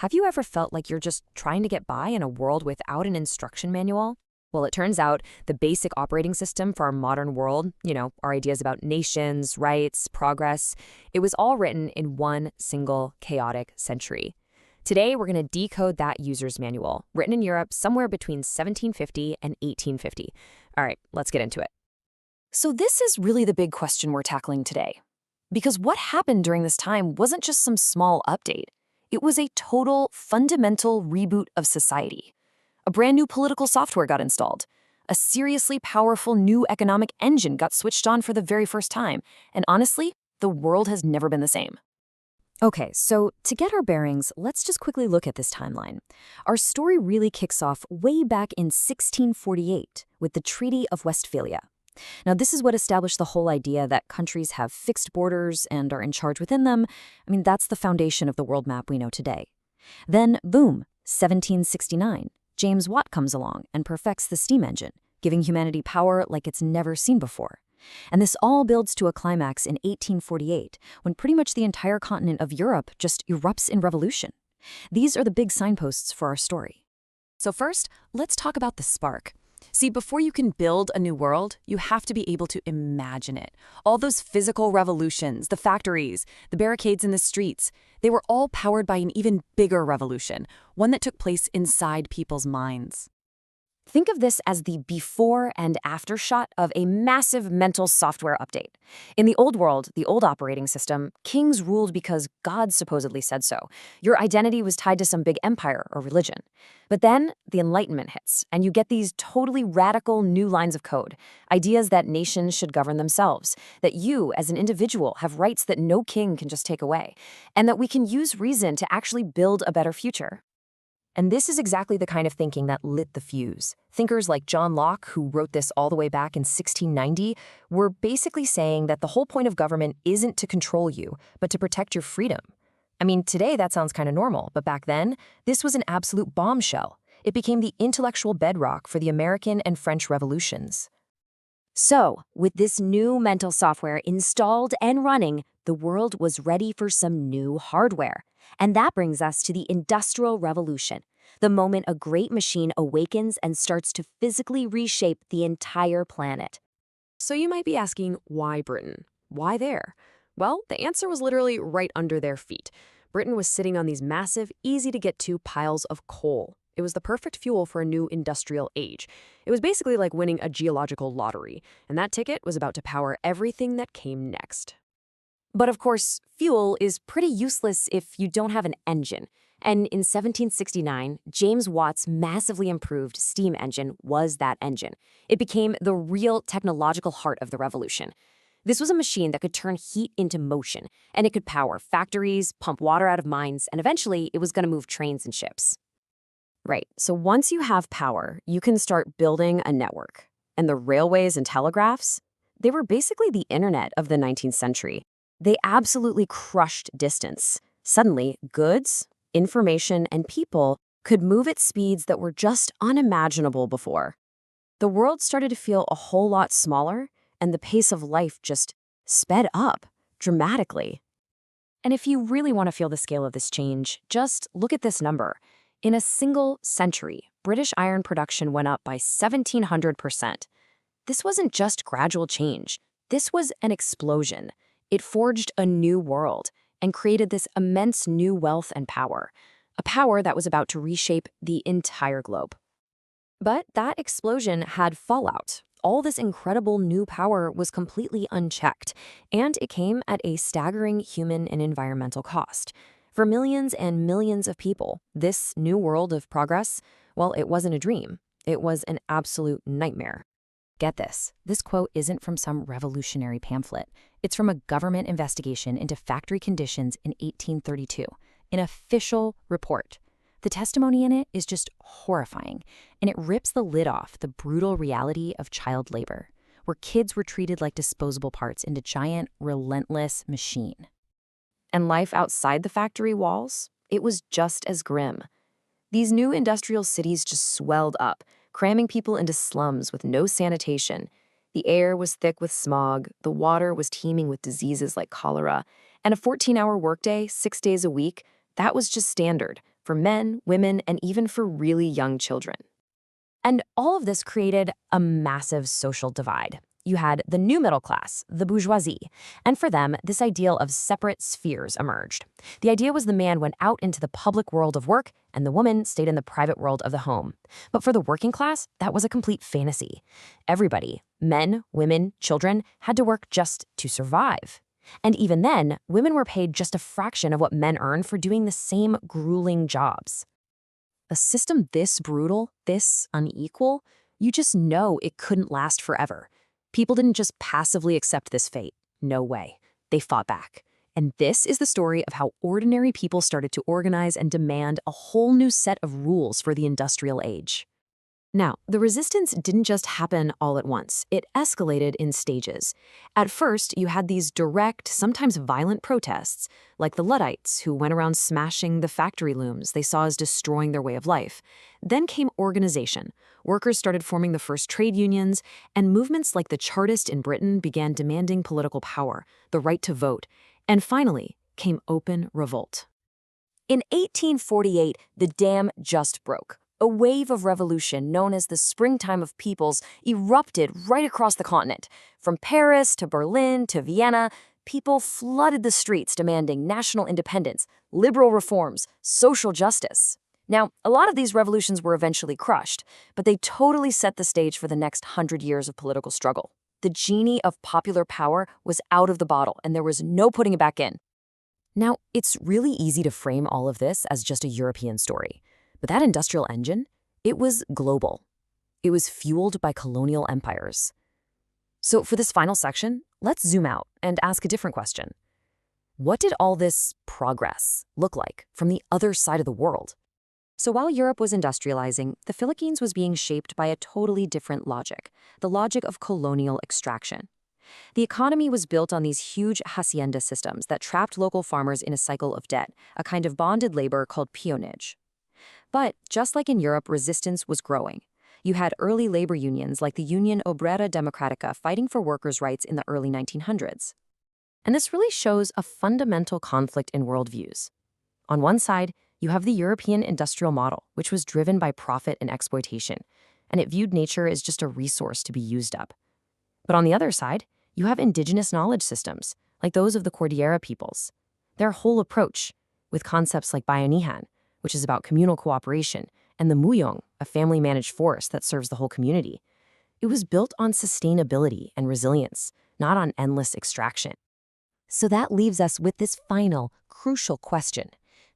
Have you ever felt like you're just trying to get by in a world without an instruction manual? Well, it turns out the basic operating system for our modern world, our ideas about nations, rights, progress, it was all written in one single chaotic century. Today, we're going to decode that user's manual, written in Europe somewhere between 1750 and 1850. All right, let's get into it. So this is really the big question we're tackling today. Because what happened during this time wasn't just some small update. It was a total, fundamental reboot of society. A brand new political software got installed. A seriously powerful new economic engine got switched on for the very first time. And honestly, the world has never been the same. Okay, so to get our bearings, let's just quickly look at this timeline. Our story really kicks off way back in 1648 with the Treaty of Westphalia. Now, this is what established the whole idea that countries have fixed borders and are in charge within them. That's the foundation of the world map we know today. Then, boom, 1769. James Watt comes along and perfects the steam engine, giving humanity power like it's never seen before. And this all builds to a climax in 1848, when pretty much the entire continent of Europe just erupts in revolution. These are the big signposts for our story. So first, let's talk about the spark. See, before you can build a new world, you have to be able to imagine it. All those physical revolutions, the factories, the barricades in the streets, they were all powered by an even bigger revolution, one that took place inside people's minds. Think of this as the before and after shot of a massive mental software update. In the old world, the old operating system, kings ruled because God supposedly said so. Your identity was tied to some big empire or religion. But then the Enlightenment hits, and you get these totally radical new lines of code, ideas that nations should govern themselves, that you, as an individual, have rights that no king can just take away, and that we can use reason to actually build a better future. And this is exactly the kind of thinking that lit the fuse. Thinkers like John Locke, who wrote this all the way back in 1690, were basically saying that the whole point of government isn't to control you, but to protect your freedom. Today that sounds kind of normal, but back then, this was an absolute bombshell. It became the intellectual bedrock for the American and French revolutions. So, with this new mental software installed and running, the world was ready for some new hardware. And that brings us to the Industrial Revolution, the moment a great machine awakens and starts to physically reshape the entire planet. So you might be asking, why Britain? Why there? Well, the answer was literally right under their feet. Britain was sitting on these massive, easy-to-get-to piles of coal. It was the perfect fuel for a new industrial age. It was basically like winning a geological lottery, and that ticket was about to power everything that came next. But of course, fuel is pretty useless if you don't have an engine. And in 1769, James Watt's massively improved steam engine was that engine. It became the real technological heart of the revolution. This was a machine that could turn heat into motion, and it could power factories, pump water out of mines, and eventually it was going to move trains and ships. Right, so once you have power, you can start building a network. And the railways and telegraphs, they were basically the internet of the 19th century. They absolutely crushed distance. Suddenly, goods, information, and people could move at speeds that were just unimaginable before. The world started to feel a whole lot smaller, and the pace of life just sped up dramatically. And if you really want to feel the scale of this change, just look at this number. In a single century, British iron production went up by 1,700%. This wasn't just gradual change. This was an explosion. It forged a new world and created this immense new wealth and power, a power that was about to reshape the entire globe. But that explosion had fallout. All this incredible new power was completely unchecked, and it came at a staggering human and environmental cost. For millions and millions of people, this new world of progress, well, it wasn't a dream. It was an absolute nightmare. Get this. This quote isn't from some revolutionary pamphlet. It's from a government investigation into factory conditions in 1832, an official report. The testimony in it is just horrifying, and it rips the lid off the brutal reality of child labor, where kids were treated like disposable parts in a giant, relentless machine. And life outside the factory walls, it was just as grim. These new industrial cities just swelled up, cramming people into slums with no sanitation. The air was thick with smog, the water was teeming with diseases like cholera, and a 14-hour workday, 6 days a week, that was just standard. for men, women, and even for really young children. And all of this created a massive social divide. You had the new middle class, the bourgeoisie, and for them, this ideal of separate spheres emerged. The idea was the man went out into the public world of work and the woman stayed in the private world of the home. But for the working class, that was a complete fantasy. Everybody, men, women, children, had to work just to survive. And even then, women were paid just a fraction of what men earned for doing the same grueling jobs. A system this brutal, this unequal, you just know it couldn't last forever. People didn't just passively accept this fate. No way. They fought back. And this is the story of how ordinary people started to organize and demand a whole new set of rules for the industrial age. Now, the resistance didn't just happen all at once. It escalated in stages. At first, you had these direct, sometimes violent protests, like the Luddites, who went around smashing the factory looms they saw as destroying their way of life. Then came organization. Workers started forming the first trade unions, and movements like the Chartist in Britain began demanding political power, the right to vote. And finally, came open revolt. In 1848, the dam just broke. A wave of revolution known as the Springtime of Peoples erupted right across the continent. From Paris to Berlin to Vienna, people flooded the streets demanding national independence, liberal reforms, social justice. Now, a lot of these revolutions were eventually crushed, but they totally set the stage for the next 100 years of political struggle. The genie of popular power was out of the bottle, and there was no putting it back in. Now, it's really easy to frame all of this as just a European story. But that industrial engine, it was global. It was fueled by colonial empires. So for this final section, let's zoom out and ask a different question. What did all this progress look like from the other side of the world? So while Europe was industrializing, the Philippines was being shaped by a totally different logic, the logic of colonial extraction. The economy was built on these huge hacienda systems that trapped local farmers in a cycle of debt, a kind of bonded labor called peonage. But just like in Europe, resistance was growing. You had early labor unions like the Union Obrera Democrática fighting for workers' rights in the early 1900s. And this really shows a fundamental conflict in worldviews. On one side, you have the European industrial model, which was driven by profit and exploitation, and it viewed nature as just a resource to be used up. But on the other side, you have indigenous knowledge systems, like those of the Cordillera peoples. Their whole approach, with concepts like Bayanihan, which is about communal cooperation, and the Muyong, a family-managed forest that serves the whole community. It was built on sustainability and resilience, not on endless extraction. So that leaves us with this final, crucial question.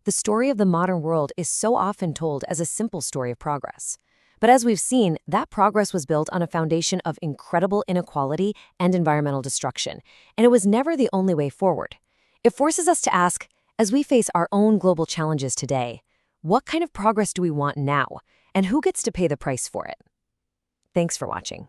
The story of the modern world is so often told as a simple story of progress. But as we've seen, that progress was built on a foundation of incredible inequality and environmental destruction, and it was never the only way forward. It forces us to ask, as we face our own global challenges today, what kind of progress do we want now, and who gets to pay the price for it? Thanks for watching.